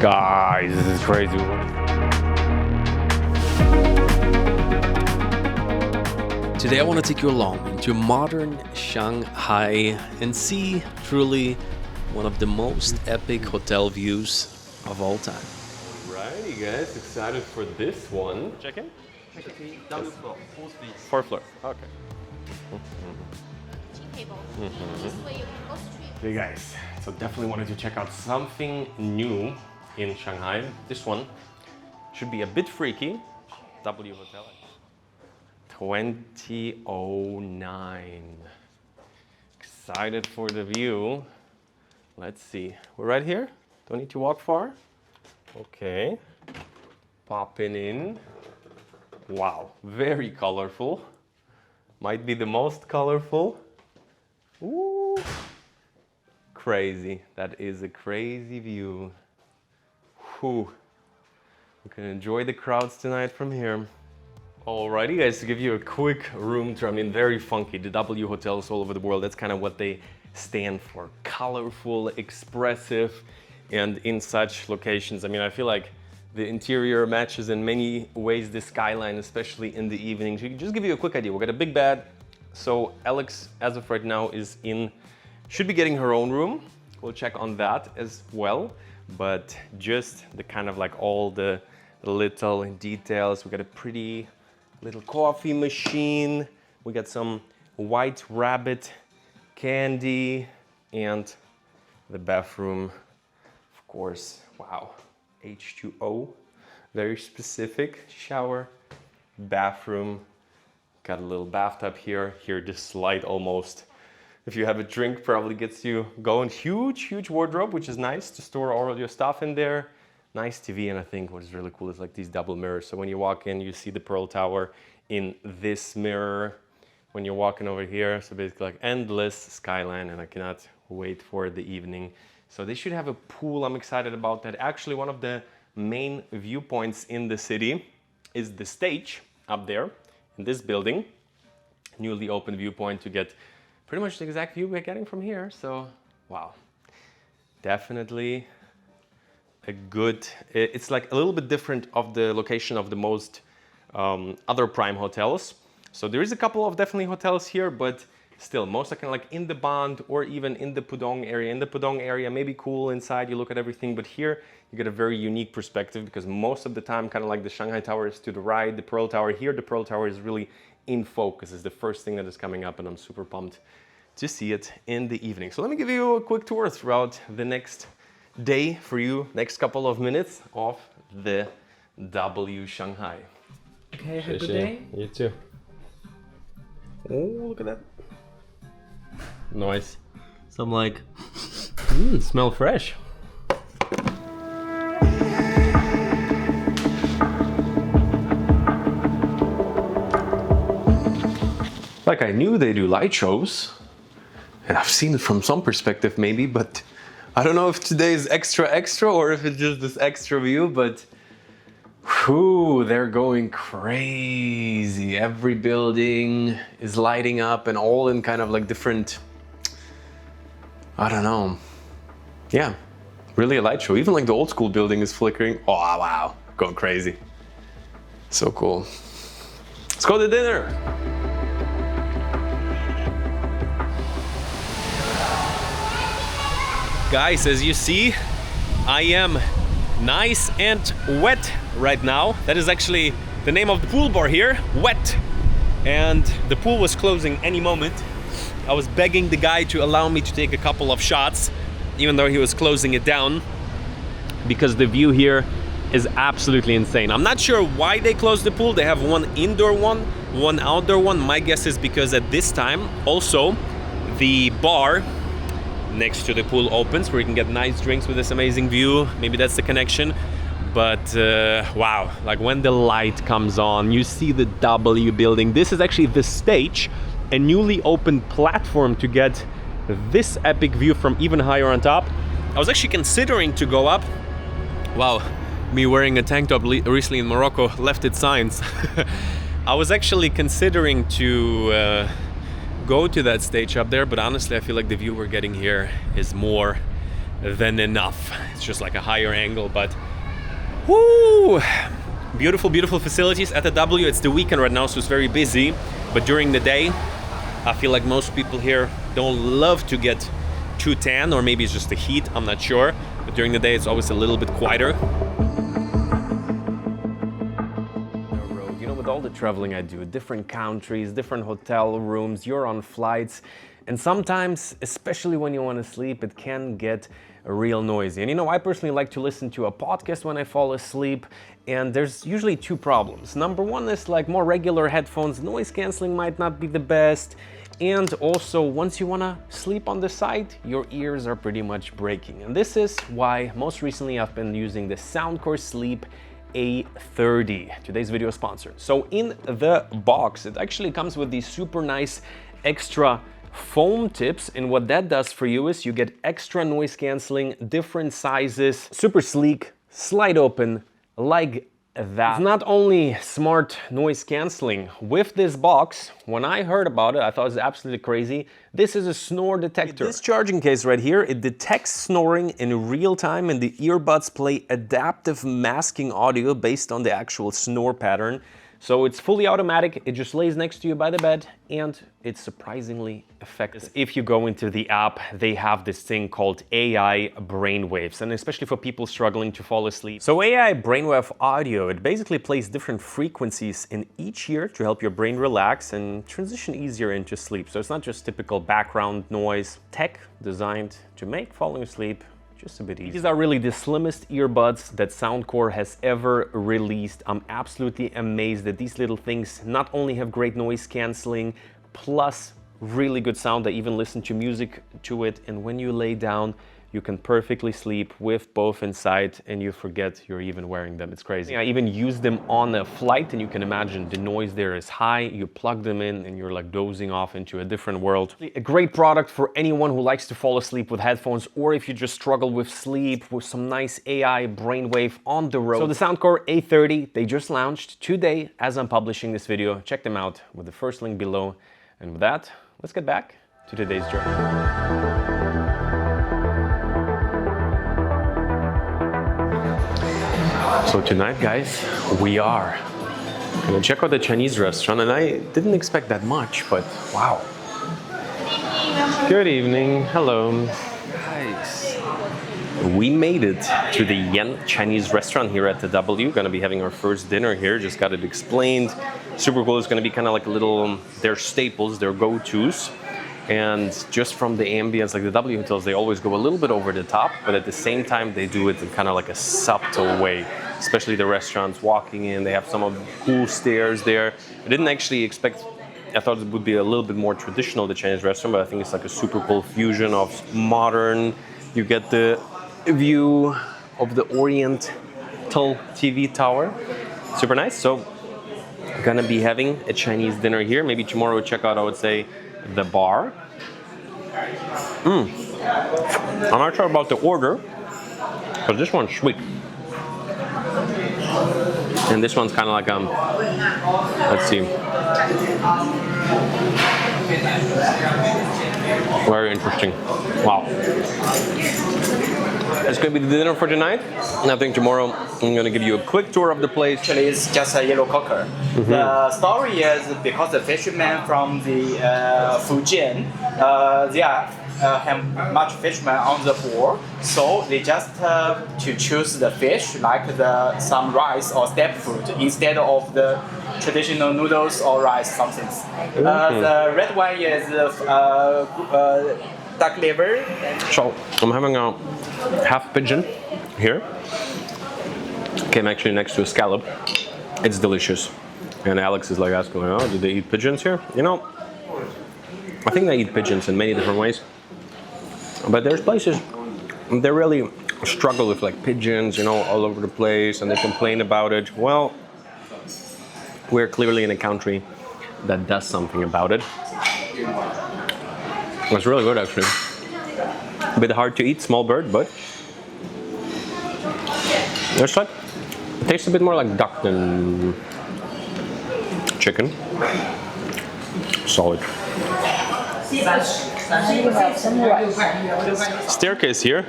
Guys, this is crazy. Today I want to take you along into modern Shanghai and see truly one of the most epic hotel views of all time. Alrighty guys, excited for this one. Check in? W floor, fourth floor. Fourth floor, okay. Table. This way you can go straight. Hey guys, so definitely wanted to check out something new in Shanghai. This one should be a bit freaky. W Hotel 2009. Excited for the view. Let's see. We're right here. Don't need to walk far. Okay. Popping in. Wow, very colorful. Might be the most colorful. Ooh. Crazy. That is a crazy view. Whew. We can enjoy the crowds tonight from here. Alrighty guys, to give you a quick room tour, I mean very funky, the W hotels all over the world, that's kind of what they stand for. Colorful, expressive, and in such locations, I mean I feel like the interior matches in many ways the skyline, especially in the evening. So just give you a quick idea, we got a big bed, so Alex as of right now should be getting her own room. We'll check on that as well, but just the kind of like all the little details. We got a pretty little coffee machine. We got some white rabbit candy and the bathroom, of course. Wow, H2O, very specific. Shower, bathroom, got a little bathtub here. Here, this light almost, if you have a drink, probably gets you going. Huge wardrobe, which is nice to store all your stuff in there. Nice TV, and I think what is really cool is like these double mirrors. So when you walk in, you see the Pearl Tower in this mirror. When you're walking over here, so basically like endless skyline, and I cannot wait for the evening. So they should have a pool. I'm excited about that. Actually, one of the main viewpoints in the city is the stage up there in this building. Newly opened viewpoint to get pretty much the exact view we're getting from here. So, wow, definitely a good, it's like a little bit different of the location of the most other prime hotels. So there is a couple of definitely hotels here, but still most are kind of like in the Bund or even in the Pudong area. In the Pudong area, maybe cool inside, you look at everything, but here you get a very unique perspective because most of the time, kind of like the Shanghai Tower is to the right, the Pearl Tower here, the Pearl Tower is really in focus. It's the first thing that is coming up, and I'm super pumped to see it in the evening. So let me give you a quick tour throughout the next day for you, next couple of minutes of the W Shanghai. Okay, have a good day. You too. Oh, look at that. Nice. So I'm like, smell fresh. Like I knew they do light shows, and I've seen it from some perspective maybe, but I don't know if today is extra or if it's just this extra view, but whew, they're going crazy. Every building is lighting up and all in kind of like different, I don't know. Yeah, really a light show. Even like the old school building is flickering. Oh, wow, going crazy. So cool. Let's go to dinner. Guys, as you see, I am nice and wet right now. That is actually the name of the pool bar here, Wet. And the pool was closing any moment. I was begging the guy to allow me to take a couple of shots, even though he was closing it down, because the view here is absolutely insane. I'm not sure why they closed the pool. They have one indoor one outdoor one. My guess is because at this time also the bar next to the pool opens where you can get nice drinks with this amazing view. Maybe that's the connection. But wow, like when the light comes on, you see the W building. This is actually the stage, a newly opened platform to get this epic view from even higher on top. I was actually considering to go up. Wow, me wearing a tank top recently in Morocco left its signs. I was actually considering to go to that stage up there, but honestly I feel like the view we're getting here is more than enough. It's just like a higher angle, but whoo! Beautiful, beautiful facilities at the W. It's the weekend right now, so it's very busy. But during the day, I feel like most people here don't love to get too tan, or maybe it's just the heat, I'm not sure. But during the day, it's always a little bit quieter. You know, with all the traveling I do, different countries, different hotel rooms, you're on flights, and sometimes, especially when you want to sleep, it can get real noisy. And you know, I personally like to listen to a podcast when I fall asleep, and there's usually two problems. Number one is like more regular headphones, noise canceling might not be the best, and also once you want to sleep on the side, your ears are pretty much breaking. And this is why most recently I've been using the soundcore Sleep A30, today's video sponsor. So in the box, it actually comes with these super nice extra foam tips, and what that does for you is you get extra noise canceling, different sizes, super sleek, slide open like that. It's not only smart noise canceling. With this box, when I heard about it, I thought it was absolutely crazy. This is a snore detector. This charging case right here, it detects snoring in real time, and the earbuds play adaptive masking audio based on the actual snore pattern. So it's fully automatic, it just lays next to you by the bed, and it's surprisingly effective. If you go into the app, they have this thing called AI brainwaves, and especially for people struggling to fall asleep. So AI brainwave audio, it basically plays different frequencies in each ear to help your brain relax and transition easier into sleep. So it's not just typical background noise, tech designed to make falling asleep just a bit easier. These are really the slimmest earbuds that Soundcore has ever released. I'm absolutely amazed that these little things not only have great noise canceling, plus really good sound. I even listen to music to it, and when you lay down, you can perfectly sleep with both inside, and you forget you're even wearing them. It's crazy. I even use them on a flight, and you can imagine the noise there is high. You plug them in, and you're like dozing off into a different world. A great product for anyone who likes to fall asleep with headphones, or if you just struggle with sleep with some nice AI brainwave on the road. So the Soundcore A30, they just launched today as I'm publishing this video. Check them out with the first link below. And with that, let's get back to today's journey. So tonight, guys, we are gonna check out the Chinese restaurant, and I didn't expect that much, but wow. Good evening, hello. Nice. We made it to the Yen Chinese restaurant here at the W. Gonna be having our first dinner here, just got it explained. Super cool, it's gonna be kind of like a little, their staples, their go-tos. And just from the ambience, like the W hotels, they always go a little bit over the top, but at the same time, they do it in kind of like a subtle way. Especially the restaurants, walking in, they have some of the cool stairs there. I didn't actually expect, I thought it would be a little bit more traditional, the Chinese restaurant, but I think it's like a super cool fusion of modern. You get the view of the Oriental TV tower. Super nice. So, gonna be having a Chinese dinner here. Maybe tomorrow we'll check out, I would say, the bar. I'm not sure about the order, but this one's sweet. And this one's kind of like, let's see. Very interesting. Wow. It's going to be the dinner for tonight. And I think tomorrow I'm going to give you a quick tour of the place. Actually, it's just a yellow cocker. The story is because the fishermen from the Fujian, they have much fishermen on the board, so they just to choose the fish like some rice or step food instead of the traditional noodles or rice something. The red one is duck liver. So I'm having a half pigeon here. Came actually next to a scallop. It's delicious. And Alex is like asking, oh, do they eat pigeons here? You know, I think they eat pigeons in many different ways. But there's places they really struggle with like pigeons, you know, all over the place, and they complain about it. Well, we're clearly in a country that does something about it. It's really good, actually. A bit hard to eat, small bird, but it's like, it tastes a bit more like duck than chicken. Solid. Staircase here.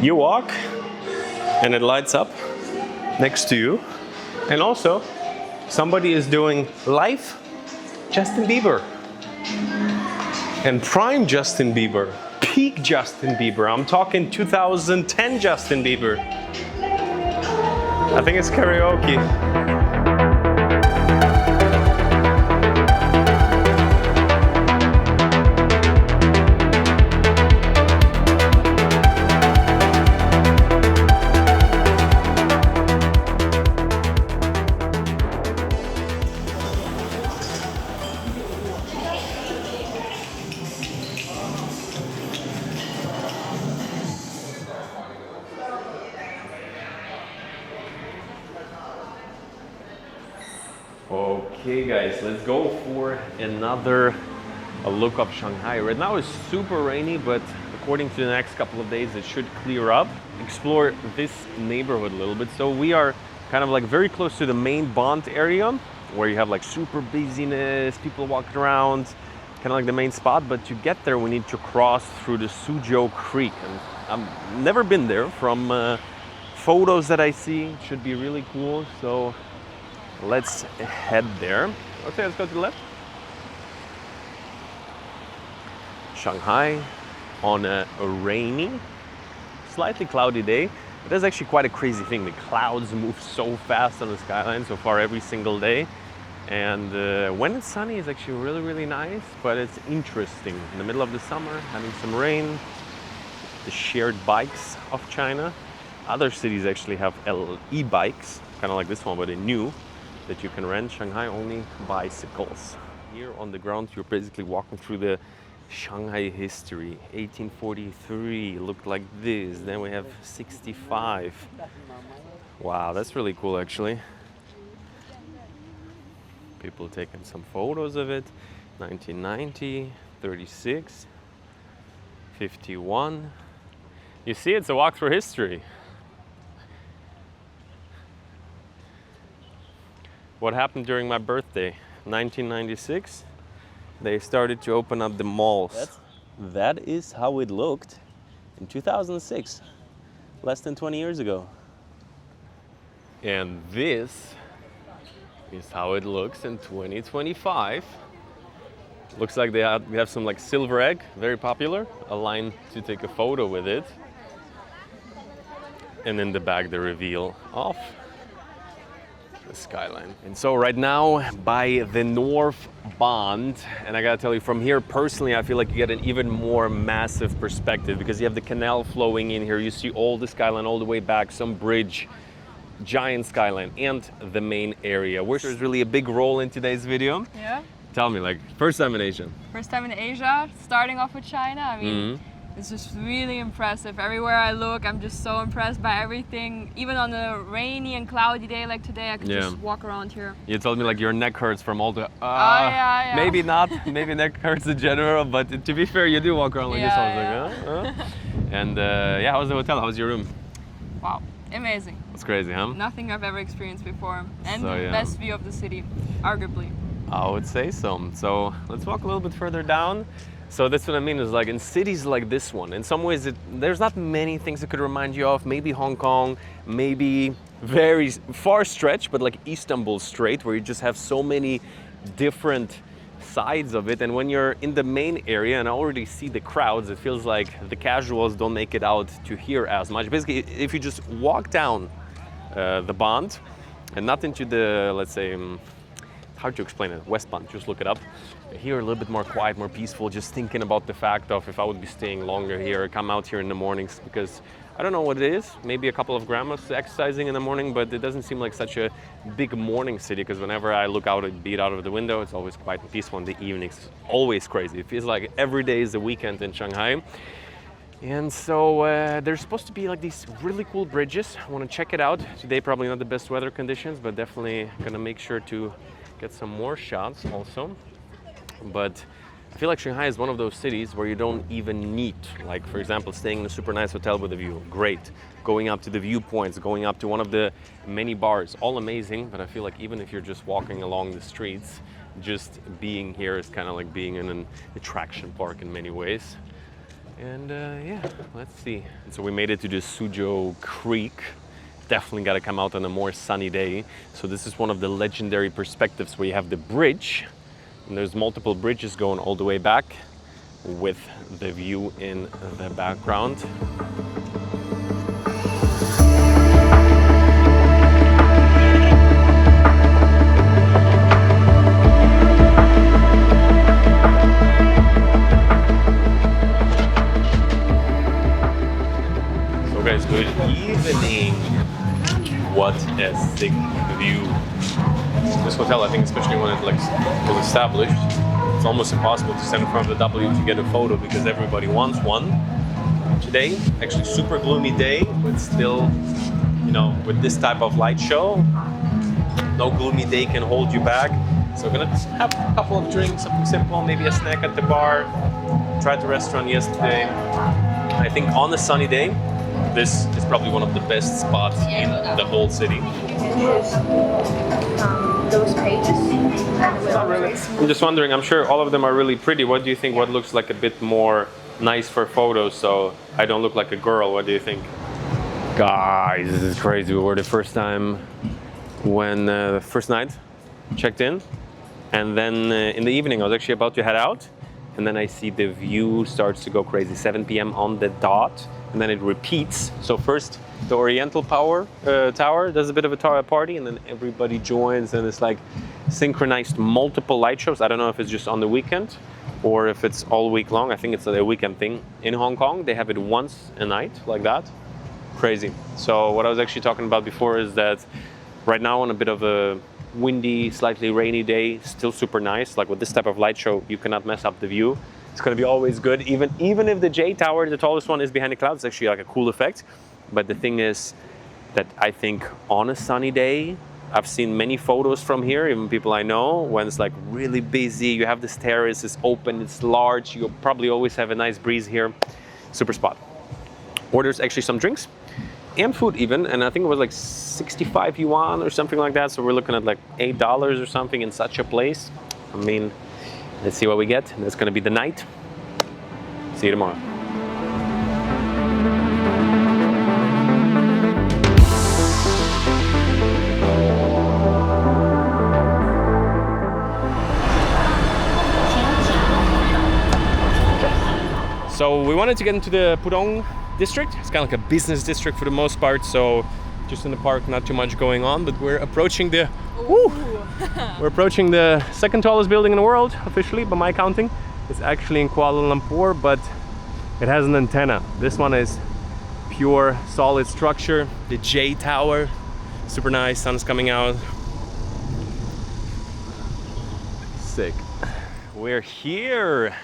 You walk and it lights up next to you. And also, somebody is doing live Justin Bieber. And prime Justin Bieber, peak Justin Bieber. I'm talking 2010 Justin Bieber. I think it's karaoke. Okay guys, let's go for another look of Shanghai. Right now it's super rainy, but according to the next couple of days it should clear up. Explore this neighborhood a little bit. So we are kind of like very close to the main Bund area where you have like super busyness, people walking around, kind of like the main spot. But to get there we need to cross through the Suzhou Creek. And I've never been there. From photos that I see, it should be really cool. So let's head there. Okay, let's go to the left. Shanghai on a rainy, slightly cloudy day. It is actually quite a crazy thing. The clouds move so fast on the skyline so far every single day. And when it's sunny, it's actually really, really nice, but it's interesting. In the middle of the summer, having some rain, the shared bikes of China. Other cities actually have e-bikes, kind of like this one, but they're new, that you can rent. Shanghai only bicycles. Here on the ground, you're basically walking through the Shanghai history. 1843 looked like this. Then we have 65. Wow, that's really cool actually. People taking some photos of it. 1990, 36, 51. You see, it's a walk through history. What happened during my birthday? 1996, they started to open up the malls. That is how it looked in 2006, less than 20 years ago. And this is how it looks in 2025. Looks like they have some like silver egg, very popular, a line to take a photo with it. And in the back, the reveal of the skyline. And so right now by the North Bund, and I gotta tell you, from here personally I feel like you get an even more massive perspective because you have the canal flowing in here. You see all the skyline all the way back, some bridge, giant skyline, and the main area, which is really a big role in today's video. Yeah. Tell me, like, first time in Asia. First time in Asia, starting off with China. I mean, it's just really impressive. Everywhere I look, I'm just so impressed by everything. Even on a rainy and cloudy day like today, I could just walk around here. You told me like your neck hurts from all the yeah. Maybe not, maybe neck hurts in general, but to be fair, you do walk around like this. I was like, And yeah, how was the hotel? How was your room? Wow, amazing. It's crazy, huh? Nothing I've ever experienced before. And So, the best view of the city, arguably. I would say so. So let's walk a little bit further down. So that's what I mean, is like in cities like this one, in some ways there's not many things that could remind you of. Maybe Hong Kong, maybe very far stretch, but like Istanbul Strait, where you just have so many different sides of it. And when you're in the main area and I already see the crowds, it feels like the casuals don't make it out to here as much. Basically, if you just walk down the Bund and not into the, let's say, hard to explain it, West Bund, just look it up. Here a little bit more quiet, more peaceful, just thinking about the fact of if I would be staying longer here, come out here in the mornings, because I don't know what it is, maybe a couple of grandmas exercising in the morning, but it doesn't seem like such a big morning city, because whenever I look out and beat out of the window, it's always quiet and peaceful in the evenings, always crazy. It feels like every day is a weekend in Shanghai. And so there's supposed to be like these really cool bridges. I want to check it out. Today probably not the best weather conditions, but definitely gonna make sure to get some more shots also. But I feel like Shanghai is one of those cities where you don't even need, like for example, staying in a super nice hotel with a view, great. Going up to the viewpoints, going up to one of the many bars, all amazing. But I feel like even if you're just walking along the streets, just being here is kind of like being in an attraction park in many ways. And yeah, let's see. And so we made it to the Suzhou Creek. Definitely got to come out on a more sunny day. So this is one of the legendary perspectives where you have the bridge, and there's multiple bridges going all the way back with the view in the background. Guys, good evening. What a sick view. This hotel, I think, especially when it was established, it's almost impossible to stand in front of the W to get a photo because everybody wants one. Today, actually super gloomy day, but still, you know, with this type of light show, no gloomy day can hold you back. So we're gonna have a couple of drinks, something simple, maybe a snack at the bar. Tried the restaurant yesterday. I think on a sunny day, this is probably one of the best spots in the whole city. Those pages. Not really. I'm just wondering, I'm sure all of them are really pretty. What do you think? What looks like a bit more nice for photos so I don't look like a girl? What do you think? Guys, this is crazy. We were the first time when the first night checked in, and then in the evening I was actually about to head out, and then I see the view starts to go crazy. 7 p.m. on the dot. And then it repeats. So first the Oriental Tower does a bit of a party, and then everybody joins, and it's like synchronized multiple light shows. I don't know if it's just on the weekend or if it's all week long. I think it's a weekend thing. In Hong Kong, they have it once a night like that. Crazy. So what I was actually talking about before is that right now on a bit of a windy, slightly rainy day, still super nice. Like with this type of light show, you cannot mess up the view. It's going to be always good, even if the J Tower, the tallest one, is behind the clouds. It's actually like a cool effect. But the thing is that I think on a sunny day, I've seen many photos from here, even people I know, when it's like really busy, you have this terrace, it's open, it's large, you'll probably always have a nice breeze here. Super spot. Orders actually some drinks and food even, and I think it was like 65 yuan or something like that. So we're looking at like $8 or something in such a place. I mean, let's see what we get. That's going to be the night. See you tomorrow. So we wanted to get into the Pudong district. It's kind of like a business district for the most part. So just in the park, not too much going on, but we're approaching the we're approaching the second tallest building in the world, officially, by my counting. It's actually in Kuala Lumpur, but it has an antenna. This one is pure solid structure. The J Tower, super nice, sun's coming out. Sick. We're here.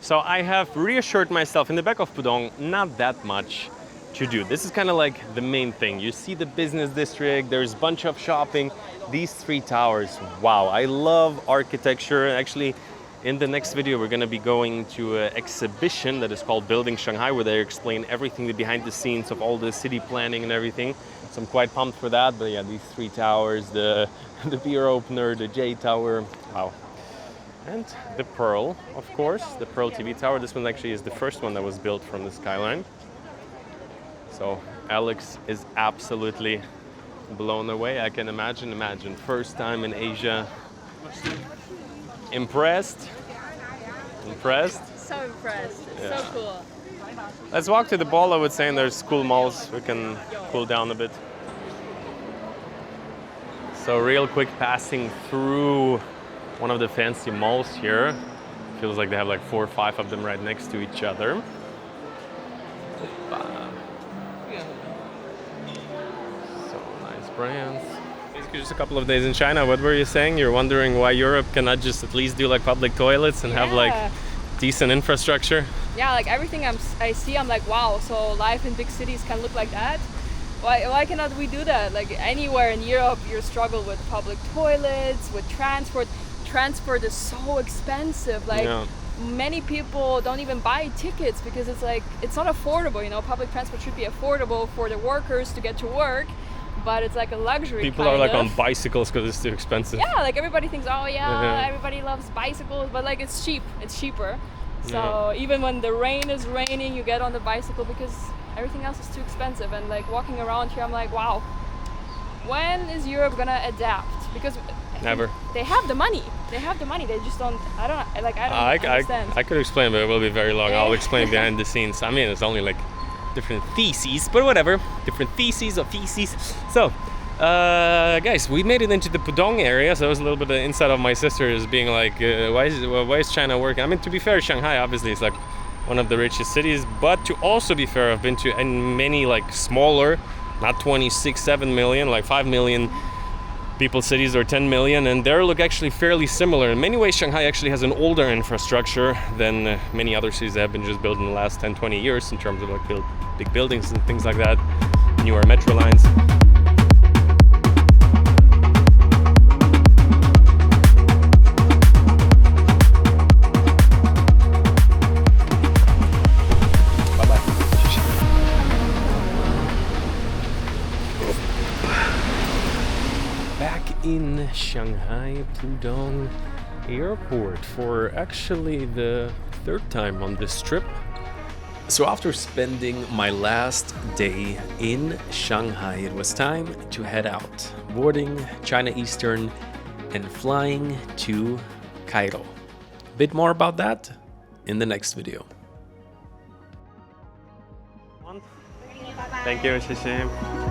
So I have reassured myself in the back of Pudong, not that much to do. This is kind of like the main thing. You see the business district, there's a bunch of shopping. These three towers, wow, I love architecture. Actually, in the next video, we're gonna be going to an exhibition that is called Building Shanghai, where they explain everything behind the scenes of all the city planning and everything. So I'm quite pumped for that. But yeah, these three towers, the beer opener, the J Tower, wow. And the Pearl, of course, the Pearl TV Tower. This one actually is the first one that was built from the skyline. So Alex is absolutely blown away. I can imagine, first time in Asia. Impressed? Impressed? So impressed. It's Yeah. so cool. Let's walk to the ball, I would say, and there's cool malls. We can cool down a bit. So real quick passing through one of the fancy malls here. Feels like they have like 4 or 5 of them right next to each other. So nice brands. Basically just a couple of days in China. What were you saying? You're wondering why Europe cannot just at least do like public toilets and have like decent infrastructure? Yeah, like everything I see, I'm like, wow, so life in big cities can look like that? Why cannot we do that? Like anywhere in Europe, you struggle with public toilets, with transport. Transport is so expensive. Like many people don't even buy tickets because it's like, it's not affordable. You know, public transport should be affordable for the workers to get to work, but it's like a luxury. People are like on bicycles because it's too expensive. Yeah, like everybody thinks, oh yeah, everybody loves bicycles, but like it's cheap. It's cheaper. So even when the rain is raining, you get on the bicycle because everything else is too expensive. And like walking around here, I'm like, wow, when is Europe gonna adapt? Because Never. they have the money. They have the money. They just don't. I don't understand. I could explain, but it will be very long. I'll explain behind the scenes. I mean, it's only like different theses, but whatever. Different theses of feces. So, guys, we made it into the Pudong area. So it was a little bit the inside of my sister's being like, why is China working? I mean, to be fair, Shanghai obviously is like one of the richest cities. But to also be fair, I've been to many like smaller, not 26, 7 million, like 5 million people cities or 10 million, and they look actually fairly similar. In many ways, Shanghai actually has an older infrastructure than many other cities that have been just built in the last 10, 20 years in terms of like big buildings and things like that, newer metro lines. In Shanghai Pudong Airport for actually the third time on this trip. So after spending my last day in Shanghai, it was time to head out, boarding China Eastern and flying to Cairo. A bit more about that in the next video. Thank you, 谢谢.